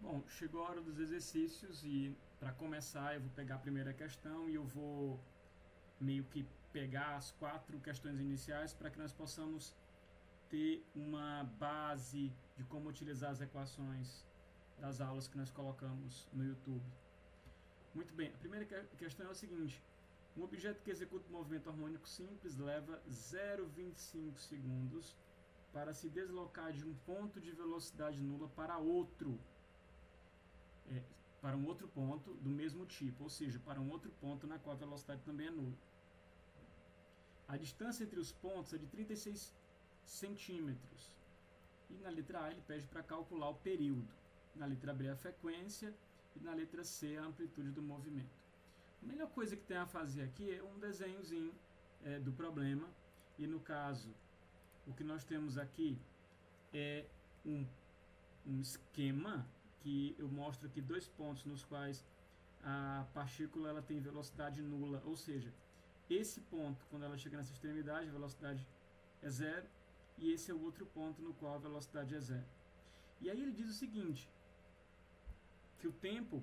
Bom, chegou a hora dos exercícios e para começar eu vou pegar a primeira questão e eu vou meio que pegar as 4 questões iniciais para que nós possamos ter uma base de como utilizar as equações das aulas que nós colocamos no YouTube. Muito bem, a primeira questão é o seguinte: um objeto que executa um movimento harmônico simples leva 0,25 segundos para se deslocar de um ponto de velocidade nula para outro. Para um outro ponto do mesmo tipo, ou seja, para um outro ponto na qual a velocidade também é nula. A distância entre os pontos é de 36 centímetros. E na letra A ele pede para calcular o período. Na letra B a frequência e na letra C a amplitude do movimento. A melhor coisa que tem a fazer aqui é um desenhozinho do problema. E no caso, o que nós temos aqui é um esquema que eu mostro aqui 2 pontos nos quais a partícula ela tem velocidade nula, ou seja, esse ponto, quando ela chega nessa extremidade, a velocidade é zero, e esse é o outro ponto no qual a velocidade é zero. E aí ele diz o seguinte, que o tempo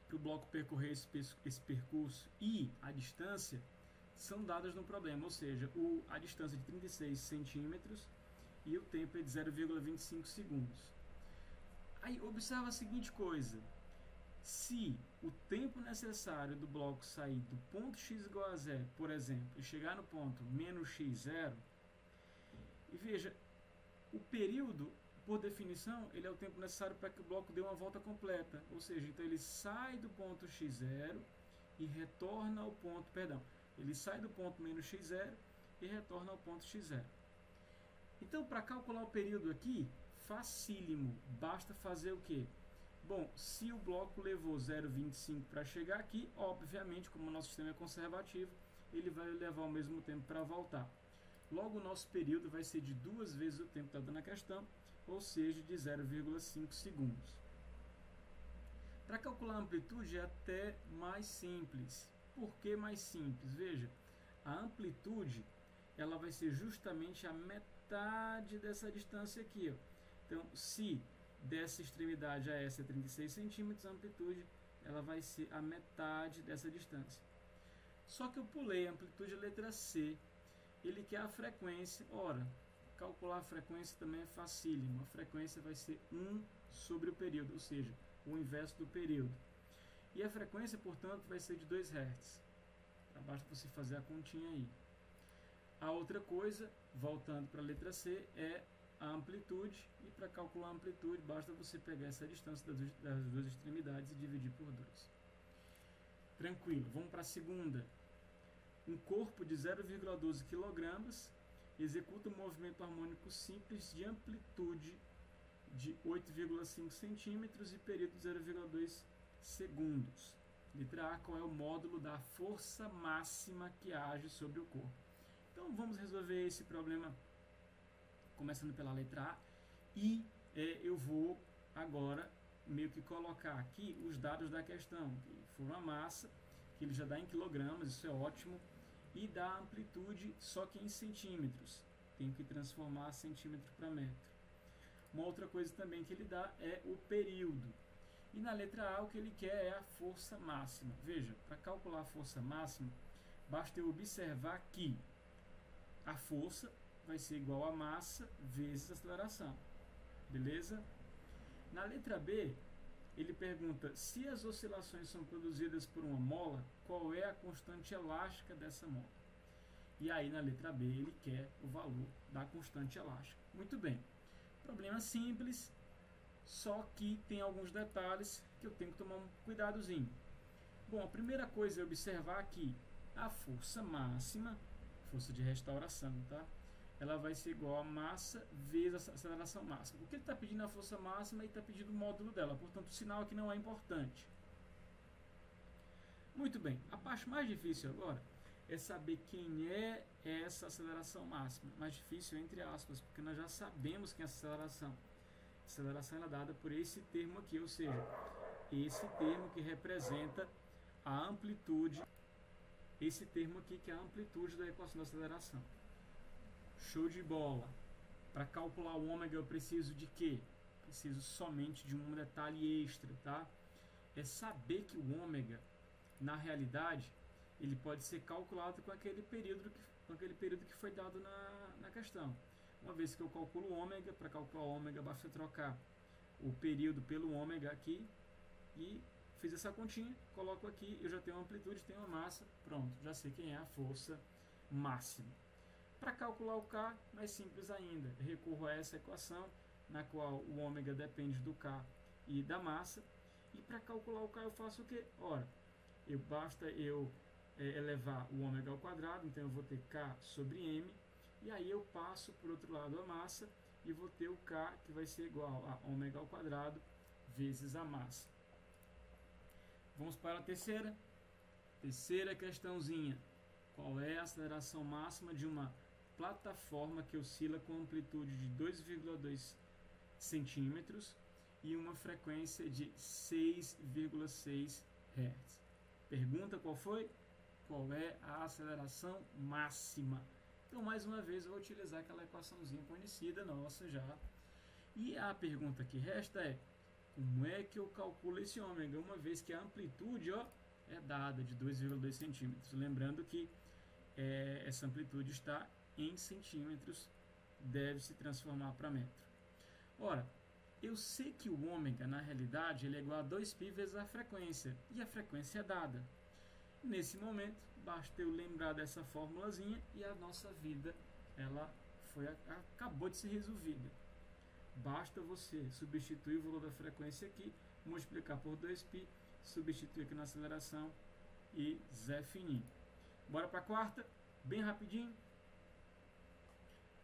para o bloco percorrer esse percurso e a distância são dadas no problema, ou seja, a distância de 36 centímetros e o tempo é de 0,25 segundos. Aí observa a seguinte coisa: se o tempo necessário do bloco sair do ponto x igual a zero, por exemplo, e chegar no ponto menos x0, e veja, o período, por definição, ele é o tempo necessário para que o bloco dê uma volta completa, ou seja, então ele sai do ponto x0 e retorna ao ponto, ele sai do ponto menos x0 e retorna ao ponto x0. Então, para calcular o período aqui, facílimo, basta fazer o quê? Bom, se o bloco levou 0,25 para chegar aqui, obviamente, como o nosso sistema é conservativo, ele vai levar o mesmo tempo para voltar. Logo, o nosso período vai ser de 2 vezes o tempo que está dando na questão, ou seja, de 0,5 segundos. Para calcular a amplitude é até mais simples. Por que mais simples? Veja, a amplitude ela vai ser justamente a metade dessa distância aqui. Ó. Então, se dessa extremidade a essa é 36 centímetros, a amplitude ela vai ser a metade dessa distância. Só que eu pulei a amplitude da letra C. Ele quer a frequência. Ora, calcular a frequência também é facílimo. A frequência vai ser 1 sobre o período, ou seja, o inverso do período. E a frequência, portanto, vai ser de 2 Hz. Basta você fazer a continha aí. A outra coisa, voltando para a letra C, é a amplitude. E para calcular a amplitude, basta você pegar essa distância das duas extremidades e dividir por 2. Tranquilo, vamos para a segunda. Um corpo de 0,12 kg executa um movimento harmônico simples de amplitude de 8,5 centímetros e período de 0,2 segundos. Letra A, qual é o módulo da força máxima que age sobre o corpo? Então vamos resolver esse problema começando pela letra A e eu vou agora meio que colocar aqui os dados da questão, que foram a massa, que ele já dá em quilogramas, isso é ótimo, e dá a amplitude só que em centímetros, tem que transformar centímetro para metro. Uma outra coisa também que ele dá é o período. E na letra A o que ele quer é a força máxima. Veja, para calcular a força máxima, basta eu observar que a força vai ser igual a massa vezes a aceleração. Beleza? Na letra B, ele pergunta se as oscilações são produzidas por uma mola, qual é a constante elástica dessa mola? E aí na letra B ele quer o valor da constante elástica. Muito bem. Problema simples, só que tem alguns detalhes que eu tenho que tomar um cuidadozinho. Bom, a primeira coisa é observar que a força máxima, força de restauração, tá? Ela vai ser igual a massa vezes a aceleração máxima. O que ele está pedindo é a força máxima e está pedindo o módulo dela, portanto o sinal aqui não é importante. Muito bem, a parte mais difícil agora é saber quem é essa aceleração máxima. Mais difícil entre aspas, porque nós já sabemos quem é essa aceleração. A aceleração é dada por esse termo aqui, ou seja, esse termo que representa a amplitude, esse termo aqui que é a amplitude da equação da aceleração. Show de bola! Para calcular o ômega eu preciso de quê? preciso somente de um detalhe extra, tá? É saber que o ômega, na realidade, ele pode ser calculado com aquele período que foi dado na questão. Uma vez que eu calculo o ômega, para calcular o ômega basta trocar o período pelo ômega aqui e fiz essa continha, coloco aqui, eu já tenho uma amplitude, tenho uma massa, pronto, já sei quem é a força máxima. Para calcular o K, mais simples ainda, recorro a essa equação, na qual o ômega depende do K e da massa, e para calcular o K eu faço o quê? Ora, basta eu elevar o ômega ao quadrado, então eu vou ter K sobre M, e aí eu passo por outro lado a massa, e vou ter o K, que vai ser igual a ômega ao quadrado vezes a massa. Vamos para a terceira questãozinha. Qual é a aceleração máxima de uma plataforma que oscila com amplitude de 2,2 centímetros e uma frequência de 6,6 Hz? Pergunta qual foi? Qual é a aceleração máxima? Então, mais uma vez, eu vou utilizar aquela equaçãozinha conhecida nossa já. E a pergunta que resta é: como é que eu calculo esse ômega, uma vez que a amplitude é dada de 2,2 centímetros? Lembrando que essa amplitude está em centímetros, deve se transformar para metro. Ora, eu sei que o ômega, na realidade, ele é igual a 2π vezes a frequência, e a frequência é dada. Nesse momento, basta eu lembrar dessa formulazinha e a nossa vida acabou de ser resolvida. Basta você substituir o valor da frequência aqui, multiplicar por 2π, substituir aqui na aceleração e Zé fininho. Bora para a quarta, bem rapidinho.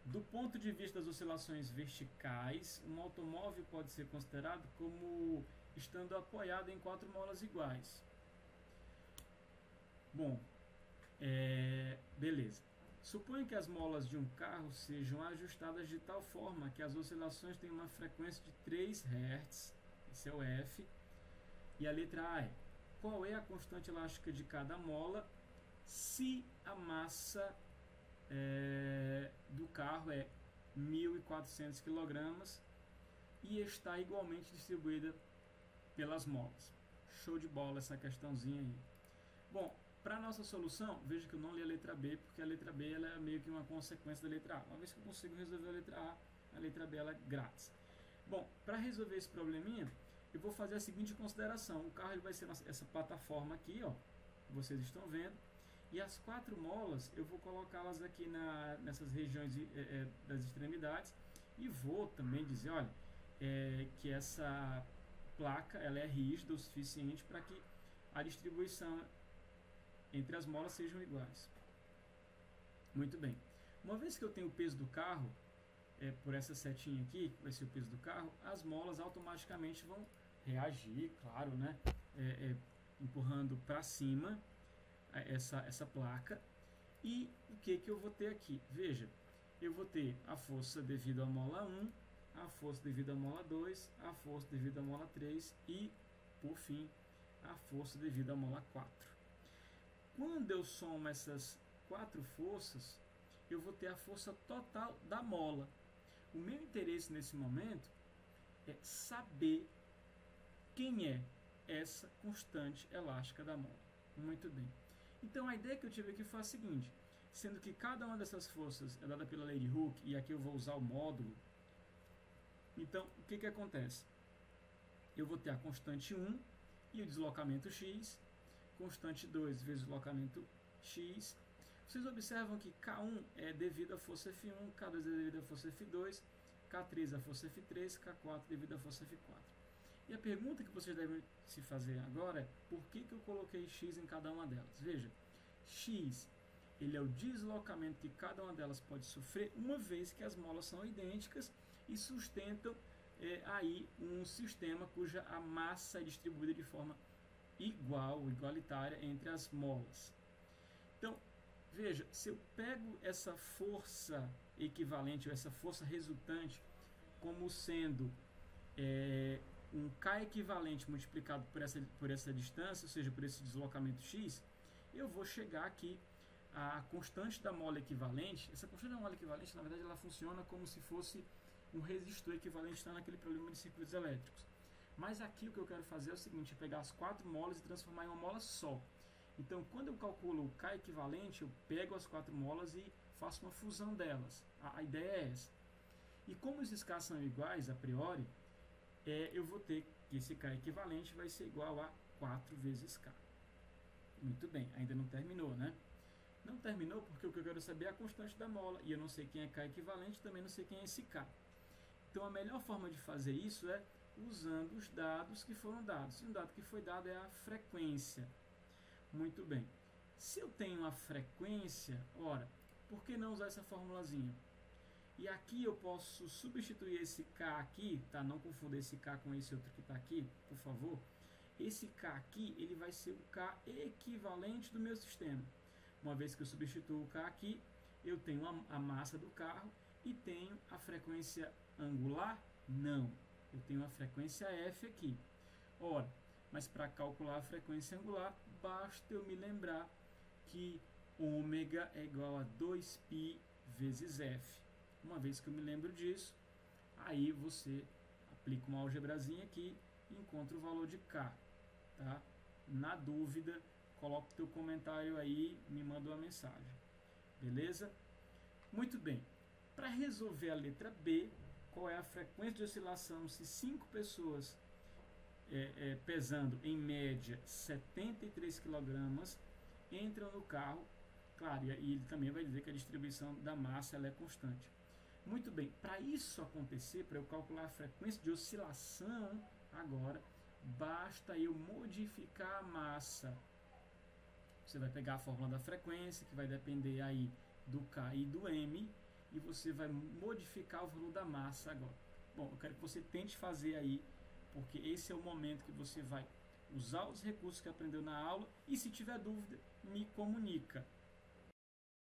Do ponto de vista das oscilações verticais, um automóvel pode ser considerado como estando apoiado em 4 molas iguais. Bom, beleza. Suponha que as molas de um carro sejam ajustadas de tal forma que as oscilações tenham uma frequência de 3 Hz, esse é o F, e a letra A é: qual é a constante elástica de cada mola se a massa do carro é 1.400 kg e está igualmente distribuída pelas molas? Show de bola essa questãozinha aí. Bom, para a nossa solução, veja que eu não li a letra B, porque a letra B ela é meio que uma consequência da letra A. Uma vez que eu consigo resolver a letra B ela é grátis. Bom, para resolver esse probleminha, eu vou fazer a seguinte consideração. O carro ele vai ser essa plataforma aqui, ó, que vocês estão vendo, e as 4 molas eu vou colocá-las aqui nessas regiões das extremidades, e vou também dizer, olha, que essa placa ela é rígida o suficiente para que a distribuição entre as molas sejam iguais. Muito bem. Uma vez que eu tenho o peso do carro, por essa setinha aqui, que vai ser o peso do carro, as molas automaticamente vão reagir, claro, né? Empurrando para cima essa placa. E o que eu vou ter aqui? Veja, eu vou ter a força devido à mola 1, a força devido à mola 2, a força devido à mola 3 e, por fim, a força devido à mola 4. Quando eu somo essas 4 forças, eu vou ter a força total da mola. O meu interesse nesse momento é saber quem é essa constante elástica da mola. Muito bem. Então a ideia que eu tive aqui foi a seguinte: sendo que cada uma dessas forças é dada pela lei de Hooke, e aqui eu vou usar o módulo, então o que acontece? Eu vou ter a constante 1 e o deslocamento x, constante 2 vezes o deslocamento x. Vocês observam que K1 é devido à força F1, K2 é devido à força F2, K3 à força F3, K4 devido à força F4. E a pergunta que vocês devem se fazer agora é: por que eu coloquei x em cada uma delas? Veja, x ele é o deslocamento que cada uma delas pode sofrer, uma vez que as molas são idênticas e sustentam aí um sistema cuja a massa é distribuída de forma igualitária entre as molas. Então, veja, se eu pego essa força equivalente, ou essa força resultante, como sendo um K equivalente multiplicado por essa distância, ou seja, por esse deslocamento x, eu vou chegar aqui a constante da mola equivalente. Essa constante da mola equivalente, na verdade, ela funciona como se fosse um resistor equivalente está naquele problema de circuitos elétricos. Mas aqui o que eu quero fazer é o seguinte, é pegar as 4 molas e transformar em uma mola só. Então, quando eu calculo o K equivalente, eu pego as 4 molas e faço uma fusão delas. A ideia é essa. E como esses K são iguais a priori, eu vou ter que esse K equivalente vai ser igual a 4 vezes K. Muito bem, ainda não terminou, né? Não terminou porque o que eu quero saber é a constante da mola. E eu não sei quem é K equivalente, também não sei quem é esse K. Então, a melhor forma de fazer isso é usando os dados que foram dados. E um dado que foi dado é a frequência. Muito bem. Se eu tenho a frequência, ora, por que não usar essa formulazinha? E aqui eu posso substituir esse K aqui, tá? Não confunda esse K com esse outro que está aqui, por favor. Esse K aqui, ele vai ser o K equivalente do meu sistema. Uma vez que eu substituo o K aqui, eu tenho a massa do carro e tenho a frequência angular? Não. Eu tenho a frequência F aqui. Ora, mas para calcular a frequência angular, basta eu me lembrar que ômega é igual a 2π vezes F. Uma vez que eu me lembro disso, aí você aplica uma algebrazinha aqui e encontra o valor de K. Tá? Na dúvida, coloca o teu comentário aí, me manda uma mensagem. Beleza? Muito bem. Para resolver a letra B, qual é a frequência de oscilação se 5 pessoas pesando em média 73 kg entram no carro? Claro, e ele também vai dizer que a distribuição da massa ela é constante. Muito bem, para isso acontecer, para eu calcular a frequência de oscilação, agora, basta eu modificar a massa. Você vai pegar a fórmula da frequência, que vai depender aí do K e do M, e você vai modificar o valor da massa agora. Bom, eu quero que você tente fazer aí, porque esse é o momento que você vai usar os recursos que aprendeu na aula, e se tiver dúvida, me comunica.